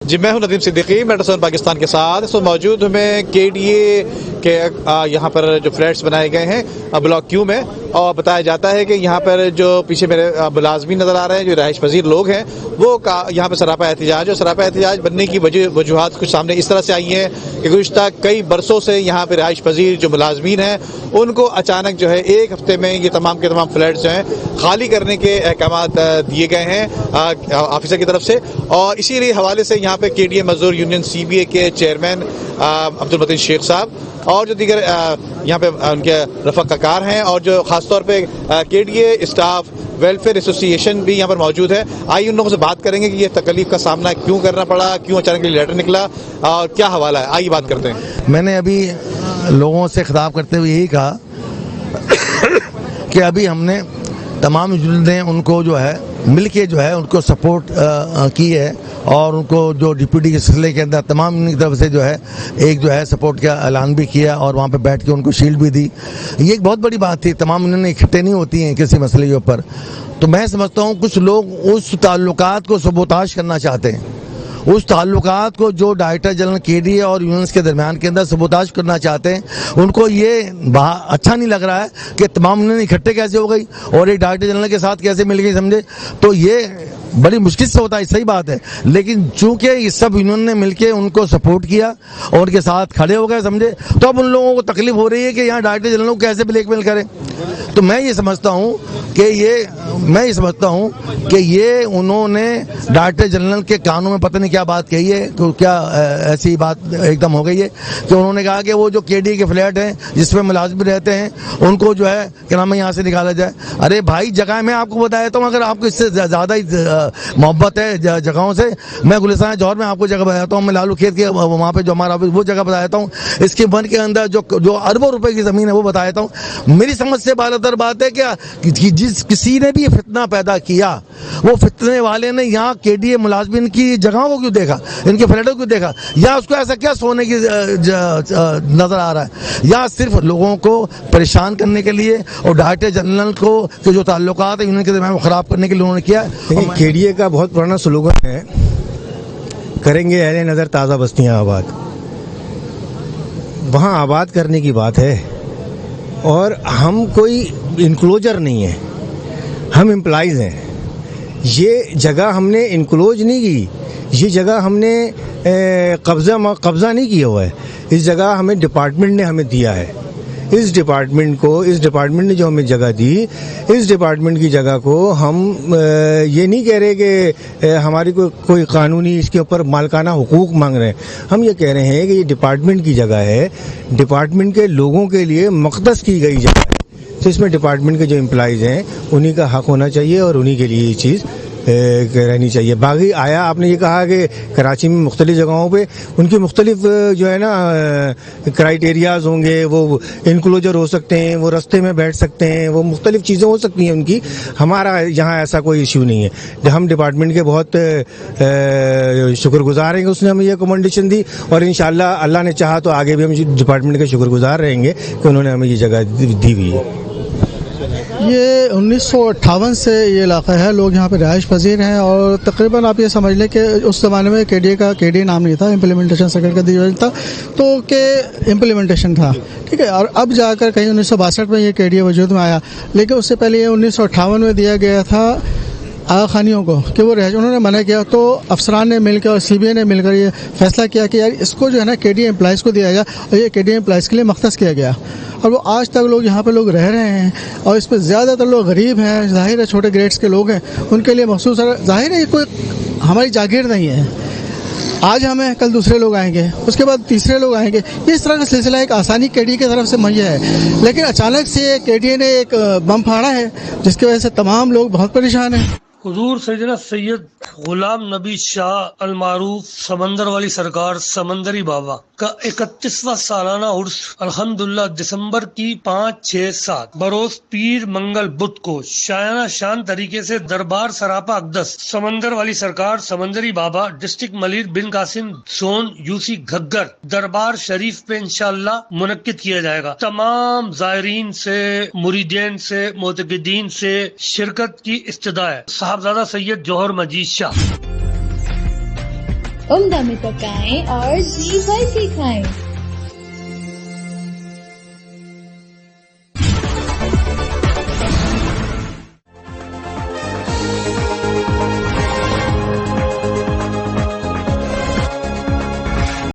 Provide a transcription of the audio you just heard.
جی میں ہوں ندیم صدیقی میڈیسن پاکستان کے ساتھ. اس وقت موجود ہوں میں KDA کے یہاں پر جو فلیٹس بنائے گئے ہیں بلاک کیو میں, اور بتایا جاتا ہے کہ یہاں پر جو پیچھے میرے ملازمین نظر آ رہے ہیں جو رہائش پذیر لوگ ہیں وہ یہاں پہ سراپا احتجاج, اور سراپا احتجاج بننے کی وجوہات کچھ سامنے اس طرح سے آئی ہیں کہ گزشتہ کئی برسوں سے یہاں پہ رہائش پذیر جو ملازمین ہیں ان کو اچانک جو ہے ایک ہفتے میں یہ تمام کے تمام فلیٹس جو ہیں خالی کرنے کے احکامات دیے گئے ہیں آفیسر کی طرف سے. اور اسی لیے حوالے سے یہاں پہ KDA مزدور یونین CBA کے چیئرمین عبدالمتین شیخ صاحب اور جو دیگر یہاں پہ ان کے رفقا کار ہیں, اور جو خاص طور پہ KDA اسٹاف ویلفیئر ایسوسی ایشن بھی یہاں پر موجود ہے. آئیے ان لوگوں سے بات کریں گے کہ یہ تکلیف کا سامنا کیوں کرنا پڑا, کیوں اچانک لیٹر نکلا اور کیا حوالہ ہے. آئیے بات کرتے ہیں. میں نے ابھی لوگوں سے خطاب کرتے ہوئے یہی کہا کہ ابھی ہم نے تمام یونین نے ان کو جو ہے مل کے جو ہے ان کو سپورٹ کی ہے, اور ان کو جو ڈپٹی کے سلسلے کے اندر تمام کی طرف سے جو ہے ایک جو ہے سپورٹ کا اعلان بھی کیا, اور وہاں پہ بیٹھ کے ان کو شیلڈ بھی دی. یہ ایک بہت بڑی بات تھی. تمام یونین اکٹھے نہیں ہوتی ہیں کسی مسئلے کے اوپر. تو میں سمجھتا ہوں کچھ لوگ اس تعلقات کو سبوتاش کرنا چاہتے ہیں, اس تعلقات کو جو ڈائریکٹر جنرل KDA اور یونینز کے درمیان کے اندر سبوتاش کرنا چاہتے ہیں. ان کو یہ اچھا نہیں لگ رہا ہے کہ تمام یونین اکٹھے کیسے ہو گئی اور ایک ڈائریکٹر جنرل کے ساتھ کیسے مل گئی, سمجھے. تو یہ بڑی مشکل سے ہوتا ہے, صحیح بات ہے, لیکن چونکہ یہ سب یونین نے مل کے ان کو سپورٹ کیا اور ان کے ساتھ کھڑے ہو گئے, سمجھے, تو اب ان لوگوں کو تکلیف ہو رہی ہے کہ یہاں ڈائریکٹر جنرل کو کیسے بلیک میل کریں. تو میں یہ سمجھتا ہوں کہ یہ انہوں نے ڈائریکٹر جنرل کے کانوں میں پتہ نہیں کیا بات کہی ہے, کیا ایسی بات ایک دم ہو گئی ہے کہ انہوں نے کہا کہ وہ جو KDA کے فلیٹ ہیں جس میں ملازم رہتے ہیں ان کو جو ہے کہ نام ہے یہاں سے نکالا جائے. ارے بھائی جگہ میں آپ کو بتا دیتا ہوں, اگر آپ کو اس سے زیادہ ہی محبت ہے جگہوں سے, میں گلستان جوہر میں آپ کو جگہ بتاتا ہوں, میں لالو کھیت کے وہاں پہ جو ہمارا وہ جگہ بتا دیتا ہوں, اس کے ون کے اندر جو اربوں روپے کی زمین ہے وہ بتا دیتا ہوں. میری سمجھ سے بالاتر بات ہے کہ جس کسی نے بھی یہ فتنہ پیدا کیا وہ فتنے والے نے یہاں KDA ملازمین کی جگہوں کو کیوں دیکھا, ان کے فلیٹوں کو کیوں دیکھا, یا اس کو ایسا کیا سونے کی نظر آ رہا ہے, یا صرف لوگوں کو پریشان کرنے کے لیے اور ڈائریکٹر جنرل کو جو تعلقات ہیں یونین کے درمیان خراب کرنے کے لیے انہوں نے کیا. KDA کا بہت پرانا سلوگن ہے, کریں گے اہل نظر تازہ بستیاں آباد. وہاں آباد کرنے کی بات ہے, اور ہم کوئی انکلوجر نہیں ہے, ہم امپلائیز ہیں. یہ جگہ ہم نے انکلوج نہیں کی, یہ جگہ ہم نے قبضہ نہیں کیا ہوا ہے. اس جگہ ہمیں ڈپارٹمنٹ نے ہمیں دیا ہے. اس ڈپارٹمنٹ نے جو ہمیں جگہ دی, اس ڈپارٹمنٹ کی جگہ کو ہم یہ نہیں کہہ رہے کہ ہماری کوئی قانونی اس کے اوپر مالکانہ حقوق مانگ رہے ہیں. ہم یہ کہہ رہے ہیں کہ یہ ڈپارٹمنٹ کی جگہ ہے, ڈپارٹمنٹ کے لوگوں کے لیے مختص کی گئی جگہ ہے. تو اس میں ڈپارٹمنٹ کے جو امپلائیز ہیں انہی کا حق ہونا چاہیے, اور انہی کے لیے یہ چیز رہنی چاہیے. باقی آپ نے یہ کہا کہ کراچی میں مختلف جگہوں پہ ان کی مختلف جو ہے نا کرائیٹیریاز ہوں گے, وہ انکلوجر ہو سکتے ہیں, وہ رستے میں بیٹھ سکتے ہیں, وہ مختلف چیزیں ہو سکتی ہیں ان کی. ہمارا یہاں ایسا کوئی ایشو نہیں ہے. ہم ڈپارٹمنٹ کے بہت شکر گزار ہیں کہ اس نے ہمیں یہ اکوموڈیشن دی, اور انشاءاللہ اللہ نے چاہا تو آگے بھی ہم ڈپارٹمنٹ کے شکر گزار رہیں گے کہ انہوں نے ہمیں یہ جگہ دی ہوئی ہے. یہ 1958 سے یہ علاقہ ہے, لوگ یہاں پہ رہائش پذیر ہیں, اور تقریباً آپ یہ سمجھ لیں کہ اس زمانے میں KDA نام نہیں تھا, امپلیمنٹیشن سیکرٹری کا ڈویژن تھا, تو کہ امپلیمنٹیشن تھا, ٹھیک ہے. اور اب جا کر کہیں 1962 میں یہ KDA وجود میں آیا, لیکن اس سے پہلے یہ 1958 میں دیا گیا تھا آغا خانیوں کو کہ وہ انہوں نے منع کیا, تو افسران نے مل کر اور CBA نے مل کر یہ فیصلہ کیا کہ یار اس کو جو ہے نا KDA امپلائیز کو دیا گیا, اور یہ KDA امپلائیز کے لیے مختص کیا گیا. اور وہ آج تک لوگ یہاں پہ لوگ رہ رہے ہیں, اور اس پہ زیادہ تر لوگ غریب ہیں, ظاہر ہے چھوٹے گریڈس کے لوگ ہیں, ان کے لیے مخصوص ہے. ظاہر ہے یہ کوئی ہماری جاگیر نہیں ہے, آج ہمیں کل دوسرے لوگ آئیں گے, اس کے بعد تیسرے لوگ آئیں گے. اس طرح کا سلسلہ ایک آسانی KDA کی طرف سے مہیا ہے, لیکن اچانک سے KDA نے ایک بم پھاڑا ہے جس کی وجہ سے تمام لوگ بہت پریشان ہیں. حضور سیدنا سید غلام نبی شاہ المعروف سمندر والی سرکار سمندری بابا کا 31واں سالانہ عرس الحمدللہ دسمبر کی 5، 6، 7 بروز پیر منگل بدھ کو شایانہ شان طریقے سے دربار سراپا اقدس سمندر والی سرکار سمندری بابا ڈسٹرکٹ ملیر بن قاسم زون UC گھگر دربار شریف پہ انشاءاللہ منعقد کیا جائے گا. تمام زائرین سے, مریدین سے, معتقدین سے شرکت کی استدعا ہے. صاحبزادہ سید جوہر مجید شاہ. عمدہ میں پکائیں اور جی بھر کے کھائیں۔